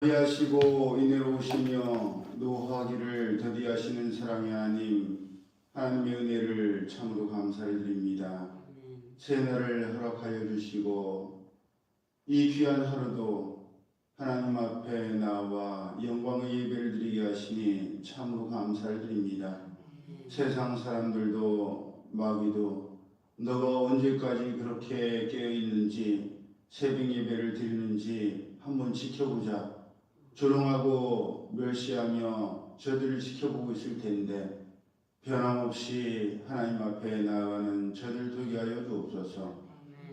더디하시고 인애로우시며 노하기를 더디하시는 사랑의 하나님, 하나님의 은혜를 참으로 감사를 드립니다. 새날을 허락하여 주시고 이 귀한 하루도 하나님 앞에 나와 영광의 예배를 드리게 하시니 참으로 감사를 드립니다. 세상 사람들도 마귀도 너가 언제까지 그렇게 깨어있는지 새벽 예배를 드리는지 한번 지켜보자. 조롱하고 멸시하며 저들을 지켜보고 있을 텐데 변함없이 하나님 앞에 나아가는 저들 되게 하여 주옵소서.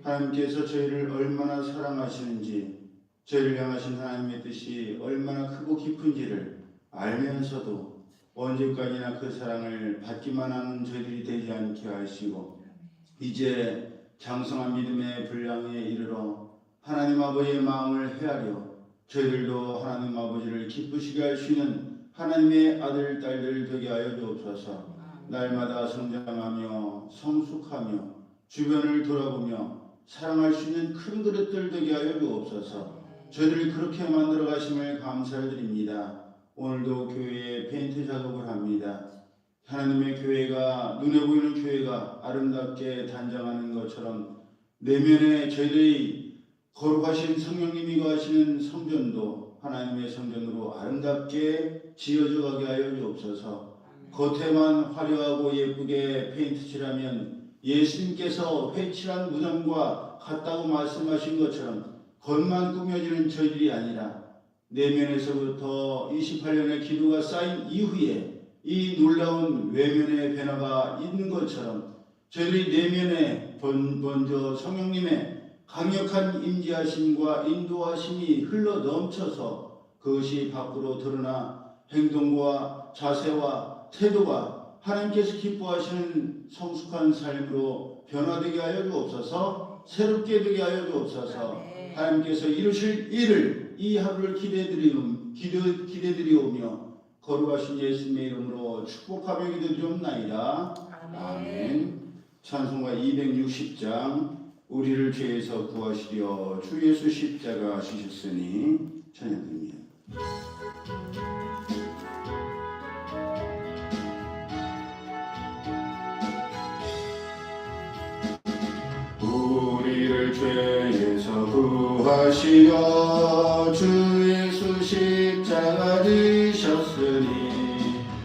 하나님께서 저희를 얼마나 사랑하시는지, 저희를 향하신 하나님의 뜻이 얼마나 크고 깊은지를 알면서도 언제까지나 그 사랑을 받기만 하는 저희들이 되지 않게 하시고, 이제 장성한 믿음의 분량에 이르러 하나님 아버지의 마음을 헤아려 저희들도 하나님 아버지를 기쁘시게 할 수 있는 하나님의 아들, 딸들 되게 하여 주옵소서. 날마다 성장하며 성숙하며 주변을 돌아보며 사랑할 수 있는 큰 그릇들 되게 하여 주옵소서. 저희들을 그렇게 만들어 가심을 감사를 드립니다. 오늘도 교회에 페인트 작업을 합니다. 하나님의 교회가, 눈에 보이는 교회가 아름답게 단장하는 것처럼 내면에 저희들이 거룩하신 성령님이 거하시는 성전도 하나님의 성전으로 아름답게 지어져 가게 하여 주옵소서. 겉에만 화려하고 예쁘게 페인트 칠하면 예수님께서 회칠한 무덤과 같다고 말씀하신 것처럼 겉만 꾸며지는 저희들이 아니라 내면에서부터 28년의 기도가 쌓인 이후에 이 놀라운 외면의 변화가 있는 것처럼 저희들이 내면에 먼저 성령님의 강력한 임재하심과 인도하심이 흘러 넘쳐서 그것이 밖으로 드러나 행동과 자세와 태도가 하나님께서 기뻐하시는 성숙한 삶으로 변화되게 하여 주옵소서. 새롭게 되게 하여 주옵소서. 하나님께서 이루실 일을 이 하루를 기대드리오며 거룩하신 예수님의 이름으로 축복하며 기도드리옵나이다. 아멘. 찬송가 260장 우리를 죄에서 구하시려 주 예수 십자가 지셨으니 찬양드립니다. 우리를 죄에서 구하시려 주 예수 십자가 지셨으니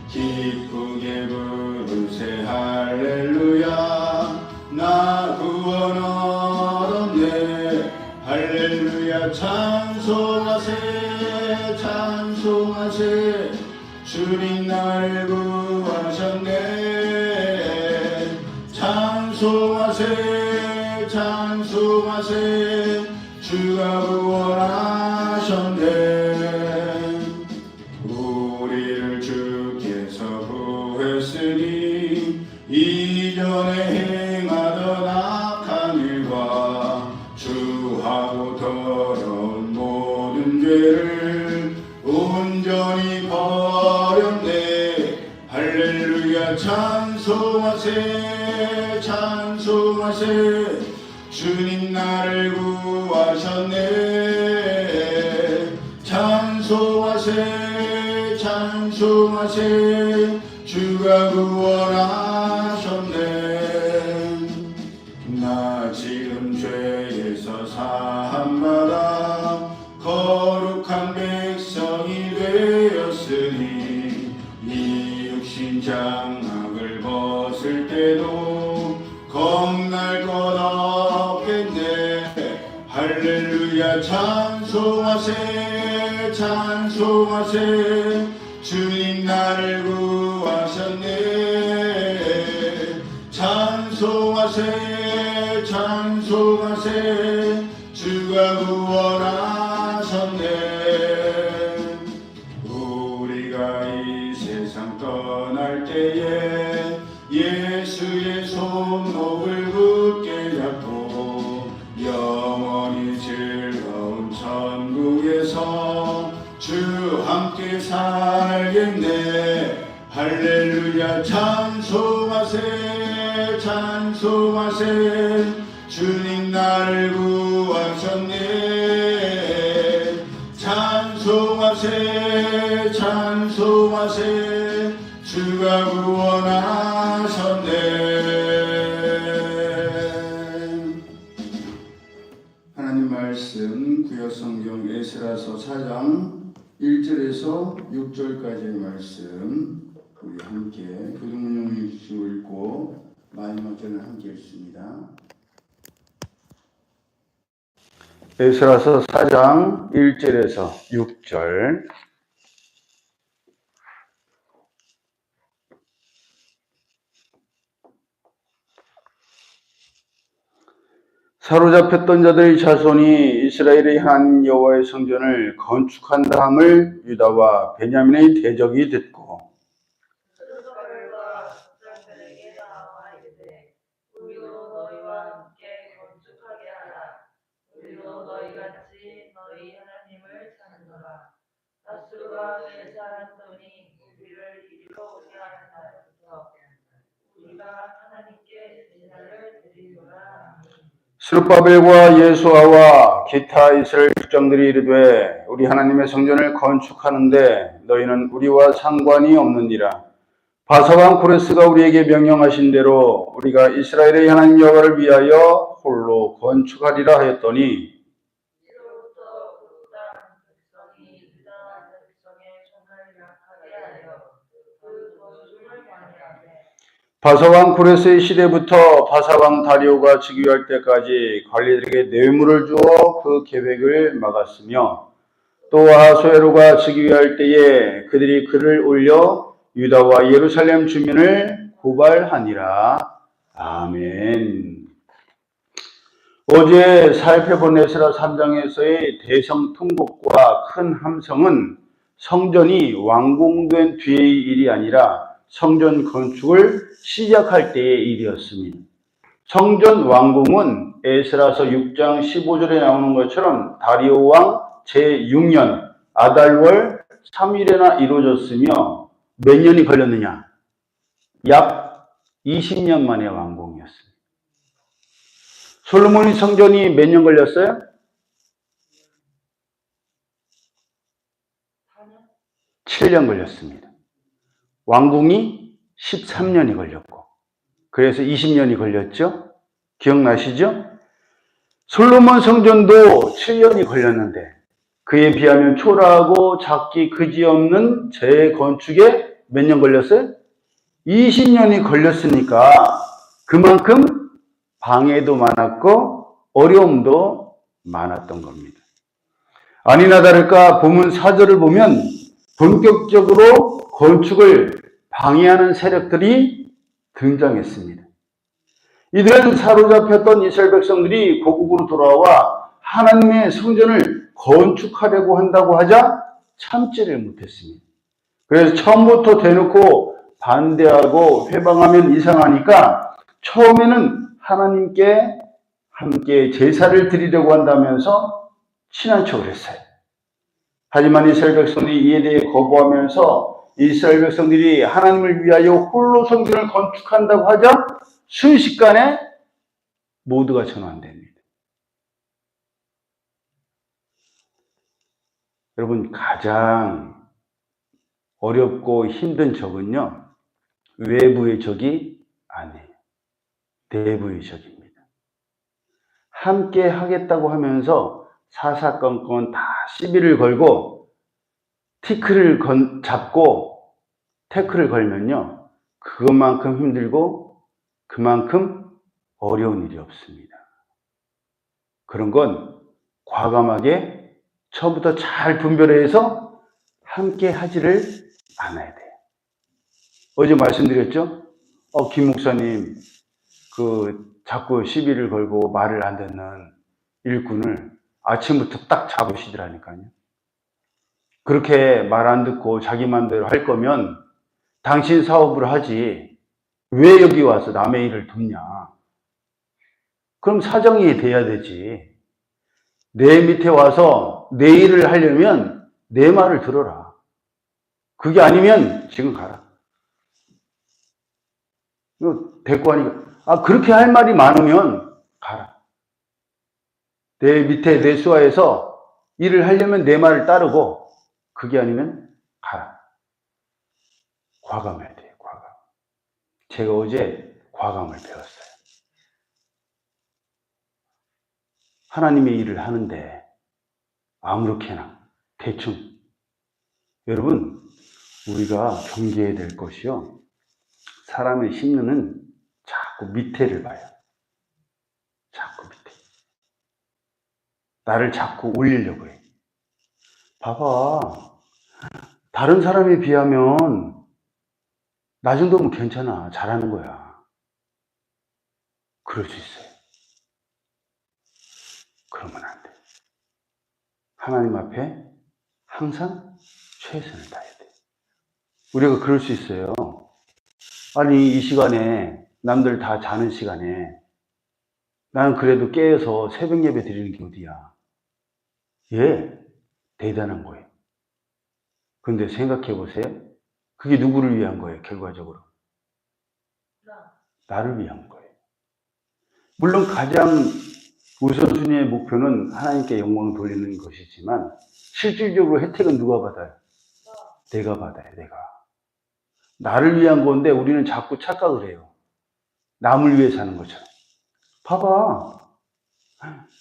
기쁘게 부르세 할렐루야. 나 구원 얻었네 할렐루야. 찬송하세 찬송하세 주님 나를 구하셨네. 찬송하세 찬송하세 주가 구원하셨네. 우리를 주께서 구했으니 이전에 행하던 악한 일과 주하고 더러운 모든 죄를 온전히 버렸네. 할렐루야. 찬송하세 찬송하세 주님 나를 구하셨네. 찬송하세 찬송하세 주가 구원하셨네. 나 지금 죄에서 사함받아 거룩한 백성이 되었으니 이 육신 장막을 벗을 때도 겁날 것 없겠네. 할렐루야. 찬송하세 찬송하세 주님 나를 구하셨네. 찬송하세 찬송하세 주가 구원하셨네. 우리가 이 세상 떠날 때에 예수의 손목을 굳게 잡고 영원히 즐거운 천국에서 주 함께 살겠네. 할렐루야. 찬송하세 찬송하세 주님 나를 구하셨네. 찬송 찬송하세 찬송하세 주가 구원하셨네. 하나님 말씀 구약성경 에스라서 4장 1절에서 6절까지의 말씀 우리 함께 교동문용 읽고 읽고 마지막 절을 함께 읽습니다. 에스라서 4장 1절에서 6절. 사로잡혔던 자들의 자손이 이스라엘의 하나님 여호와의 성전을 건축한다 함을 유다와 베냐민의 대적이 듣고 스룹바벨과 예수아와 기타 이스라엘 족장들이 이르되 우리 하나님의 성전을 건축하는데 너희는 우리와 상관이 없느니라. 바사왕 코레스가 우리에게 명령하신 대로 우리가 이스라엘의 하나님 여호와를 위하여 홀로 건축하리라 하였더니 바사왕 코레스의 시대부터 바사왕 다리오가 즉위할 때까지 관리들에게 뇌물을 주어 그 계획을 막았으며 또 아하수에로가 즉위할 때에 그들이 글을 올려 유다와 예루살렘 주민을 고발하니라. 아멘. 어제 살펴본 에스라 3장에서의 대성통곡과 큰 함성은 성전이 완공된 뒤의 일이 아니라 성전 건축을 시작할 때의 일이었습니다. 성전 완공은 에스라서 6장 15절에 나오는 것처럼 다리오 왕 제6년 아달월 3일에나 이루어졌으며 몇 년이 걸렸느냐? 약 20년 만에 완공이었습니다. 솔로몬의 성전이 몇 년 걸렸어요? 7년 걸렸습니다. 완공이 13년이 걸렸고 그래서 20년이 걸렸죠? 기억나시죠? 솔로몬 성전도 7년이 걸렸는데 그에 비하면 초라하고 작기 그지없는 재건축에 몇 년 걸렸어요? 20년이 걸렸으니까 그만큼 방해도 많았고 어려움도 많았던 겁니다. 아니나 다를까 본문 4절을 보면 본격적으로 건축을 방해하는 세력들이 등장했습니다. 이들은 사로잡혔던 이스라엘 백성들이 고국으로 돌아와 하나님의 성전을 건축하려고 한다고 하자 참지를 못했습니다. 그래서 처음부터 대놓고 반대하고 회방하면 이상하니까 처음에는 하나님께 함께 제사를 드리려고 한다면서 친한 척을 했어요. 하지만 이스라엘 백성들이 이에 대해 거부하면서 이스라엘 백성들이 하나님을 위하여 홀로 성전을 건축한다고 하자 순식간에 모두가 전환됩니다. 여러분, 가장 어렵고 힘든 적은요, 외부의 적이 아니에요. 내부의 적입니다. 함께 하겠다고 하면서 사사건건 다 시비를 걸고 티크를 잡고 태클을 걸면요, 그것만큼 힘들고 그만큼 어려운 일이 없습니다. 그런 건 과감하게 처음부터 잘 분별해서 함께 하지를 않아야 돼요. 어제 말씀드렸죠? 김 목사님, 자꾸 시비를 걸고 말을 안 듣는 일꾼을 아침부터 딱 잡으시더라니까요. 그렇게 말 안 듣고 자기 맘대로 할 거면 당신 사업을 하지 왜 여기 와서 남의 일을 돕냐? 그럼 사정이 돼야 되지. 내 밑에 와서 내 일을 하려면 내 말을 들어라. 그게 아니면 지금 가라. 이거 데리고 하니까 그렇게 할 말이 많으면 가라. 내 밑에 내 수하에서 일을 하려면 내 말을 따르고 그게 아니면 가라. 과감해야 돼요, 과감. 제가 어제 과감을 배웠어요. 하나님의 일을 하는데 아무렇게나 대충. 여러분, 우리가 경계해야 될 것이요, 사람의 심리는 자꾸 밑에를 봐요. 자꾸 밑에. 나를 자꾸 올리려고 해. 봐봐. 다른 사람에 비하면 나 정도면 괜찮아. 잘하는 거야. 그럴 수 있어요. 그러면 안 돼. 하나님 앞에 항상 최선을 다해야 돼. 우리가 그럴 수 있어요. 아니, 이 시간에, 남들 다 자는 시간에 나는 그래도 깨어서 새벽 예배 드리는 게 어디야. 예, 대단한 거예요. 근데 생각해 보세요. 그게 누구를 위한 거예요, 결과적으로? 나를 위한 거예요. 물론 가장 우선순위의 목표는 하나님께 영광을 돌리는 것이지만, 실질적으로 혜택은 누가 받아요? 내가 받아요, 내가. 나를 위한 건데 우리는 자꾸 착각을 해요. 남을 위해 사는 것처럼. 봐봐.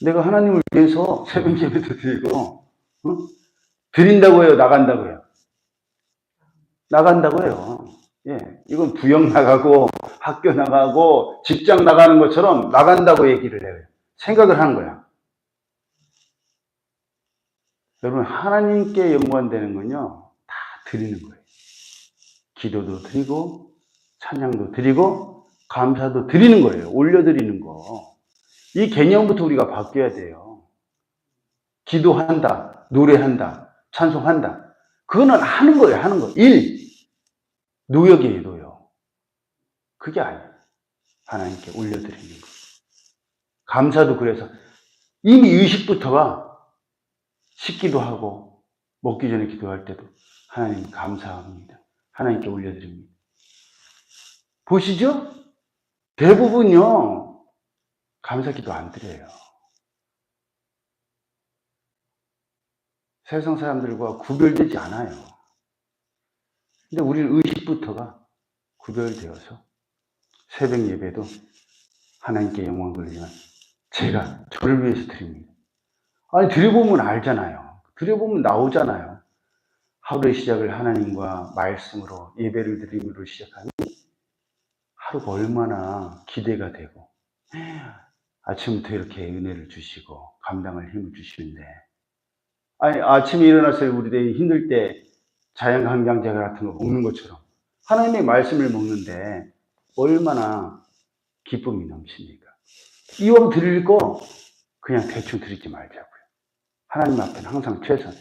내가 하나님을 위해서 새벽 예배도 드리고, 드린다고 해요, 나간다고 해요? 나간다고 해요. 예, 이건 부역 나가고 학교 나가고 직장 나가는 것처럼 나간다고 얘기를 해요. 생각을 하는 거야. 여러분, 하나님께 영광되는 건요, 다 드리는 거예요. 기도도 드리고 찬양도 드리고 감사도 드리는 거예요. 올려드리는 거. 이 개념부터 우리가 바뀌어야 돼요. 기도한다, 노래한다, 찬송한다. 그거는 하는 거예요, 하는 거. 일. 노역이에요, 노역. 그게 아니에요. 하나님께 올려드리는 거. 감사도 그래서 이미 의식부터가 씻기도 하고 먹기 전에 기도할 때도 하나님 감사합니다. 하나님께 올려드립니다. 보시죠? 대부분요, 감사기도 안 드려요. 세상 사람들과 구별되지 않아요. 근데 우리는 의식부터가 구별되어서 새벽 예배도 하나님께 영광 돌리지만 제가 저를 위해서 드립니다. 아니, 드려보면 알잖아요. 드려보면 나오잖아요. 하루의 시작을 하나님과 말씀으로 예배를 드림으로 시작하면 하루가 얼마나 기대가 되고, 아침부터 이렇게 은혜를 주시고 감당할 힘을 주시는데, 아니, 아침에 일어나서 우리 힘들 때 자연강장제 같은 거 먹는 것처럼 하나님의 말씀을 먹는데 얼마나 기쁨이 넘칩니까? 이왕 드릴 거 그냥 대충 드리지 말자고요. 하나님 앞에는 항상 최선.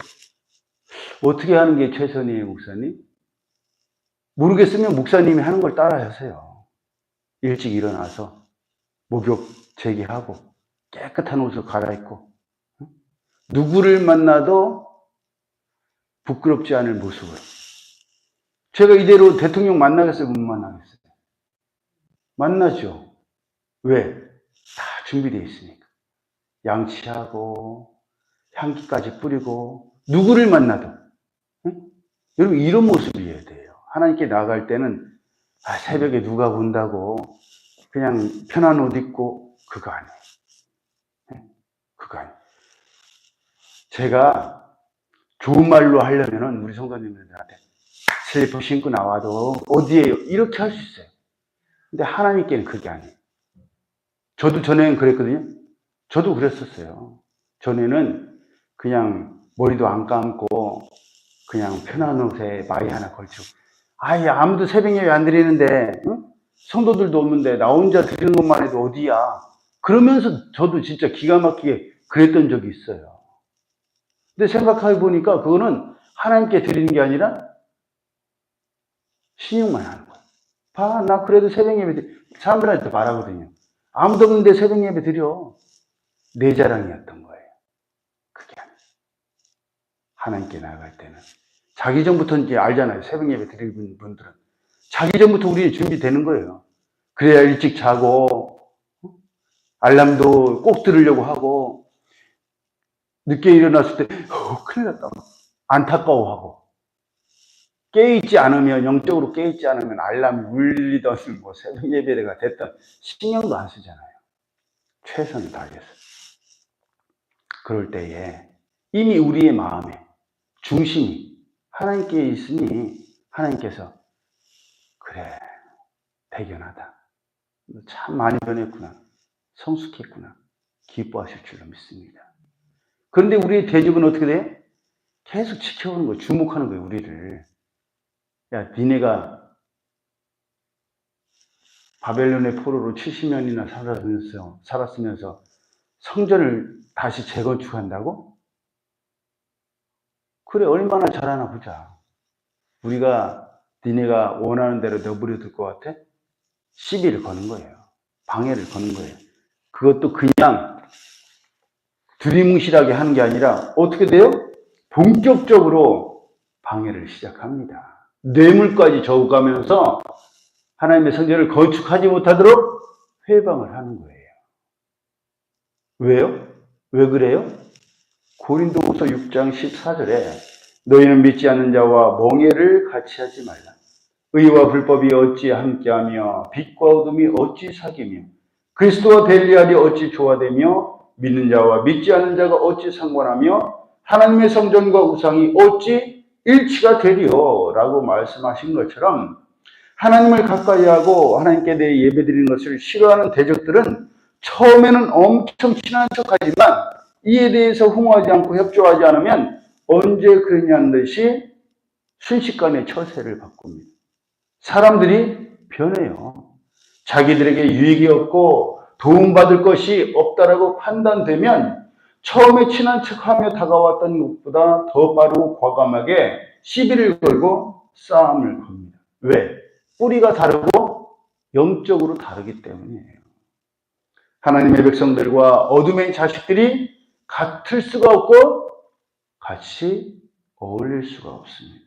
어떻게 하는 게 최선이에요, 목사님? 모르겠으면 목사님이 하는 걸 따라 하세요. 일찍 일어나서 목욕 제기하고 깨끗한 옷을 갈아입고 누구를 만나도 부끄럽지 않을 모습으로. 제가 이대로 대통령 만나겠어요? 못 만나겠어요? 만나죠. 왜? 다 준비되어 있으니까. 양치하고 향기까지 뿌리고 누구를 만나도. 응? 여러분, 이런 모습이어야 돼요. 하나님께 나아갈 때는 새벽에 누가 본다고 그냥 편한 옷 입고, 그거 아니에요. 그거 아니에요. 제가 좋은 말로 하려면은 우리 성도님들한테 슬리퍼 신고 나와도 어디에요? 이렇게 할 수 있어요. 근데 하나님께는 그게 아니에요. 저도 전에는 그랬거든요. 저도 그랬었어요. 전에는 그냥 머리도 안 감고 그냥 편한 옷에 마이 하나 걸치고, 아예 아무도 새벽 예배 안 드리는데, 응? 성도들도 없는데 나 혼자 드리는 것만 해도 어디야. 그러면서 저도 진짜 기가 막히게 그랬던 적이 있어요. 근데 생각해 보니까 그거는 하나님께 드리는 게 아니라 신용만 하는 거야. 봐, 나 그래도 새벽 예배 드려. 사람들한테 말하거든요. 아무도 없는데 새벽 예배 드려. 내 자랑이었던 거예요. 그게 아니에요. 하나님께 나아갈 때는 자기 전부터 이제 알잖아요. 새벽 예배 드리는 분들은 자기 전부터 우리 준비되는 거예요. 그래야 일찍 자고 알람도 꼭 들으려고 하고, 늦게 일어났을 때 큰일 났다. 안타까워하고, 깨어있지 않으면, 영적으로 깨어있지 않으면 알람이 울리던 뭐 새벽 예배가 됐던 신경도 안 쓰잖아요. 최선을 다해서. 그럴 때에 이미 우리의 마음에 중심이 하나님께 있으니 하나님께서 그래, 대견하다. 너 참 많이 변했구나. 성숙했구나. 기뻐하실 줄로 믿습니다. 그런데 우리의 대접은 어떻게 돼? 계속 지켜보는 거예요. 주목하는 거예요, 우리를. 야, 니네가 바벨론의 포로로 70년이나 살았으면서 성전을 다시 재건축한다고? 그래, 얼마나 잘하나 보자. 우리가 니네가 원하는 대로 너부려둘 것 같아? 시비를 거는 거예요. 방해를 거는 거예요. 그것도 그냥 두리뭉실하게 하는 게 아니라 어떻게 돼요? 본격적으로 방해를 시작합니다. 뇌물까지 저어가면서 하나님의 성전을 건축하지 못하도록 회방을 하는 거예요. 왜요? 왜 그래요? 고린도후서 6장 14절에 너희는 믿지 않는 자와 멍에를 같이 하지 말라. 의와 불법이 어찌 함께하며 빛과 어둠이 어찌 사귀며 그리스도와 벨리알이 어찌 조화되며 믿는 자와 믿지 않는 자가 어찌 상관하며 하나님의 성전과 우상이 어찌 일치가 되리요 라고 말씀하신 것처럼 하나님을 가까이 하고 하나님께 대해 예배드리는 것을 싫어하는 대적들은 처음에는 엄청 친한 척하지만 이에 대해서 흥하지 않고 협조하지 않으면 언제 그러냐는 듯이 순식간에 처세를 바꿉니다. 사람들이 변해요. 자기들에게 유익이 없고 도움받을 것이 없다라고 판단되면 처음에 친한 척하며 다가왔던 것보다 더 빠르고 과감하게 시비를 걸고 싸움을 겁니다. 왜? 뿌리가 다르고 영적으로 다르기 때문이에요. 하나님의 백성들과 어둠의 자식들이 같을 수가 없고 같이 어울릴 수가 없습니다.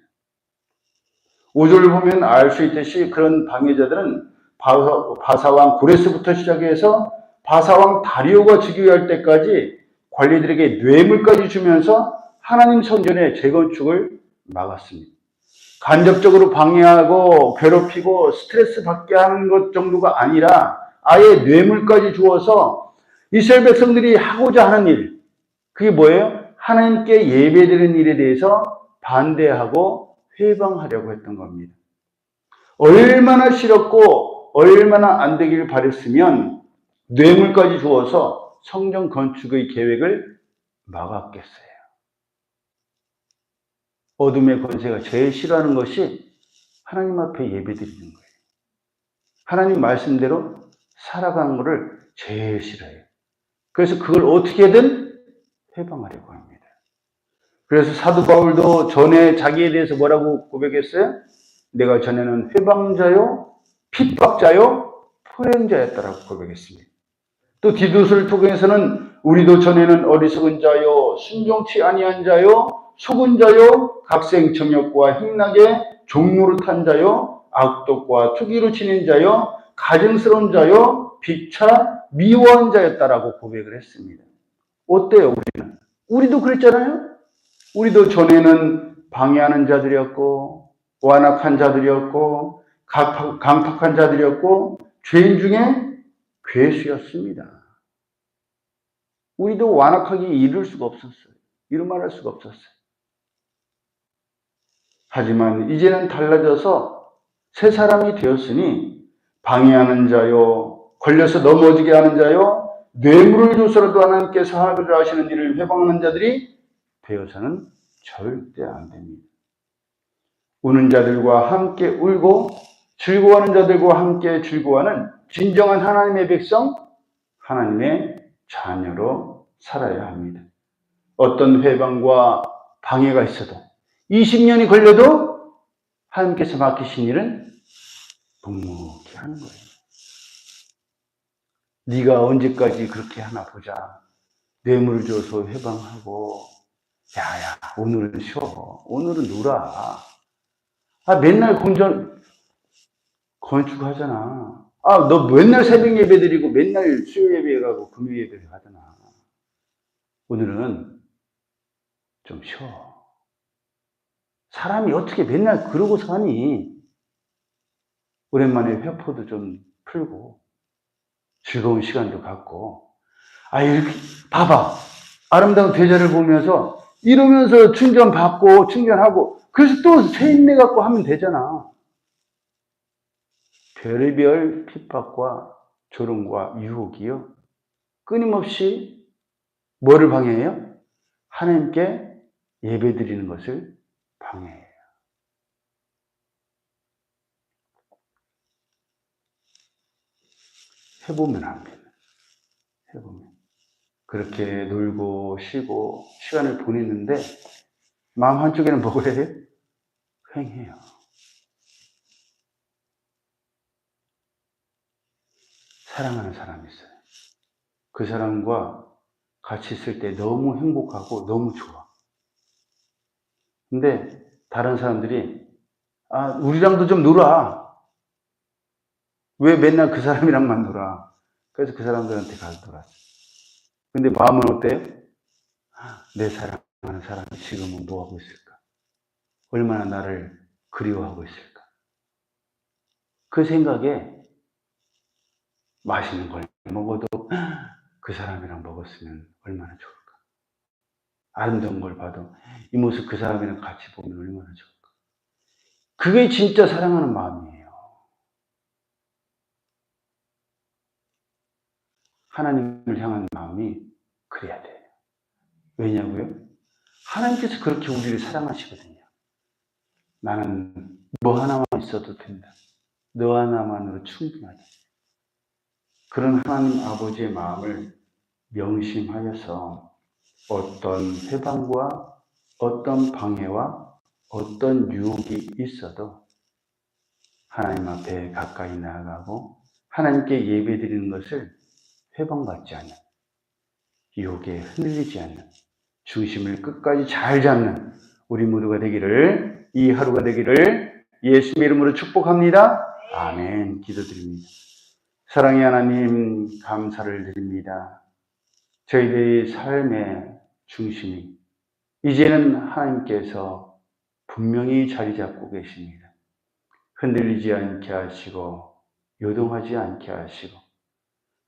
5절을 보면 알 수 있듯이 그런 방해자들은 바사왕 고레스부터 시작해서 바사왕 다리오가 즉위할 때까지 관리들에게 뇌물까지 주면서 하나님 성전의 재건축을 막았습니다. 간접적으로 방해하고 괴롭히고 스트레스 받게 하는 것 정도가 아니라 아예 뇌물까지 주어서 이스라엘 백성들이 하고자 하는 일, 그게 뭐예요? 하나님께 예배드리는 일에 대해서 반대하고 회방하려고 했던 겁니다. 얼마나 싫었고 얼마나 안 되기를 바랬으면 뇌물까지 주어서 성전 건축의 계획을 막았겠어요. 어둠의 권세가 제일 싫어하는 것이 하나님 앞에 예배드리는 거예요. 하나님 말씀대로 살아가는 것을 제일 싫어해요. 그래서 그걸 어떻게든 회방하려고 합니다. 그래서 사도 바울도 전에 자기에 대해서 뭐라고 고백했어요? 내가 전에는 회방자요, 핍박자요, 불행자였다라고 고백했습니다. 또 디도서를 통해서는 우리도 전에는 어리석은 자요, 순종치 아니한 자요, 속은 자요, 각생 정욕과 행락에 종노릇한 자요, 악독과 투기로 지낸 자요, 가증스러운 자요, 비차 미워한 자였다라고 고백을 했습니다. 어때요, 우리는? 우리도 그랬잖아요? 우리도 전에는 방해하는 자들이었고, 완악한 자들이었고, 강팍한 자들이었고, 죄인 중에 괴수였습니다. 우리도 완악하게 이룰 수가 없었어요. 이루 말할 수가 없었어요. 하지만 이제는 달라져서 새 사람이 되었으니 방해하는 자요, 걸려서 넘어지게 하는 자요, 뇌물을 줘서라도 하나님께서 하기를 하시는 일을 회방하는 자들이 되어서는 절대 안 됩니다. 우는 자들과 함께 울고 즐거워하는 자들과 함께 즐거워하는 진정한 하나님의 백성, 하나님의 자녀로 살아야 합니다. 어떤 회방과 방해가 있어도 20년이 걸려도 하나님께서 맡기신 일은 묵묵히 하는 거예요. 네가 언제까지 그렇게 하나 보자. 뇌물을 줘서 회방하고 야야 오늘은 쉬어. 오늘은 놀아. 맨날 건축하잖아. 너 맨날 새벽 예배 드리고 맨날 수요 예배 가고 금요 예배 하잖아. 오늘은 좀 쉬어. 사람이 어떻게 맨날 그러고 사니? 오랜만에 회포도 좀 풀고 즐거운 시간도 갖고 이렇게 봐봐. 아름다운 계절을 보면서 이러면서 충전받고 충전하고 그래서 또 새 힘내 갖고 하면 되잖아. 별의별 핍박과 조롱과 유혹이요. 끊임없이 뭐를 방해해요? 하나님께 예배드리는 것을 방해해요. 해보면 합니다. 해보면. 그렇게 놀고 쉬고 시간을 보냈는데 마음 한쪽에는 뭐가 해요? 횡해요. 사랑하는 사람이 있어요. 그 사람과 같이 있을 때 너무 행복하고 너무 좋아. 근데 다른 사람들이 우리랑도 좀 놀아. 왜 맨날 그 사람이랑만 놀아? 그래서 그 사람들한테 가서 놀았어. 근데 마음은 어때요? 내 사랑하는 사람이 지금은 뭐하고 있을까? 얼마나 나를 그리워하고 있을까? 그 생각에 맛있는 걸 먹어도 그 사람이랑 먹었으면 얼마나 좋을까? 아름다운 걸 봐도 이 모습 그 사람이랑 같이 보면 얼마나 좋을까? 그게 진짜 사랑하는 마음이에요. 하나님을 향한 마음이 그래야 돼요. 왜냐고요? 하나님께서 그렇게 우리를 사랑하시거든요. 나는 뭐 하나만 있어도 된다. 너 하나만으로 충분하다. 그런 하나님 아버지의 마음을 명심하여서 어떤 회방과 어떤 방해와 어떤 유혹이 있어도 하나님 앞에 가까이 나아가고 하나님께 예배드리는 것을 회방받지 않는, 유혹에 흔들리지 않는, 중심을 끝까지 잘 잡는 우리 모두가 되기를, 이 하루가 되기를 예수님의 이름으로 축복합니다. 아멘. 기도드립니다. 사랑의 하나님, 감사를 드립니다. 저희들의 삶의 중심이 이제는 하나님께서 분명히 자리 잡고 계십니다. 흔들리지 않게 하시고 요동하지 않게 하시고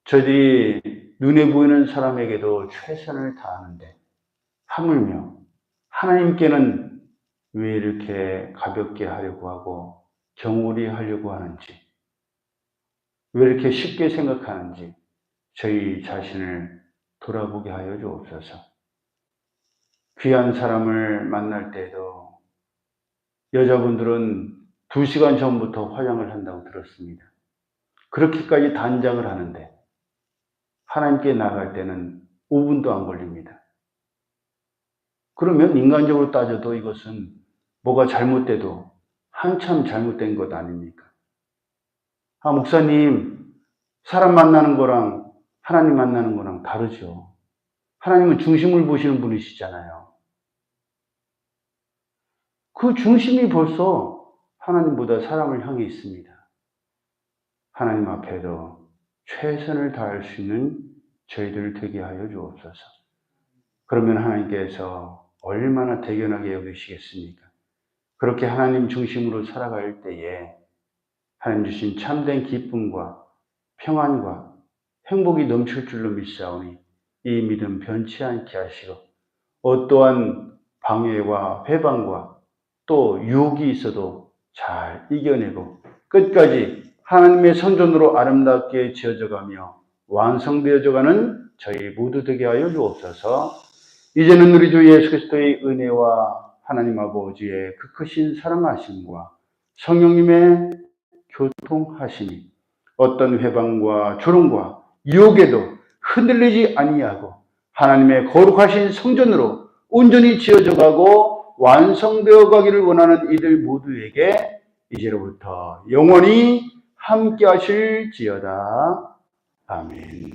저희들이 눈에 보이는 사람에게도 최선을 다하는데 하물며 하나님께는 왜 이렇게 가볍게 하려고 하고 경홀히 하려고 하는지, 왜 이렇게 쉽게 생각하는지 저희 자신을 돌아보게 하여 주옵소서. 귀한 사람을 만날 때에도 여자분들은 2시간 전부터 화장을 한다고 들었습니다. 그렇게까지 단장을 하는데 하나님께 나갈 때는 5분도 안 걸립니다. 그러면 인간적으로 따져도 이것은 뭐가 잘못돼도 한참 잘못된 것 아닙니까? 목사님, 사람 만나는 거랑 하나님 만나는 거랑 다르죠. 하나님은 중심을 보시는 분이시잖아요. 그 중심이 벌써 하나님보다 사람을 향해 있습니다. 하나님 앞에도 최선을 다할 수 있는 저희들 되게 하여 주옵소서. 그러면 하나님께서 얼마나 대견하게 여기시겠습니까? 그렇게 하나님 중심으로 살아갈 때에 하나님 주신 참된 기쁨과 평안과 행복이 넘칠 줄로 믿사오니 이 믿음 변치 않게 하시고 어떠한 방해와 회방과 또 유혹이 있어도 잘 이겨내고 끝까지 하나님의 선전으로 아름답게 지어져가며 완성되어져가는 저희 모두 되게 하여 주옵소서. 이제는 우리 주 예수 그리스도의 은혜와 하나님 아버지의 그 크신 사랑하심과 성령님의 교통하심이 어떤 회방과 조롱과 유혹에도 흔들리지 아니하고 하나님의 거룩하신 성전으로 온전히 지어져 가고 완성되어 가기를 원하는 이들 모두에게 이제로부터 영원히 함께 하실지어다. 아멘.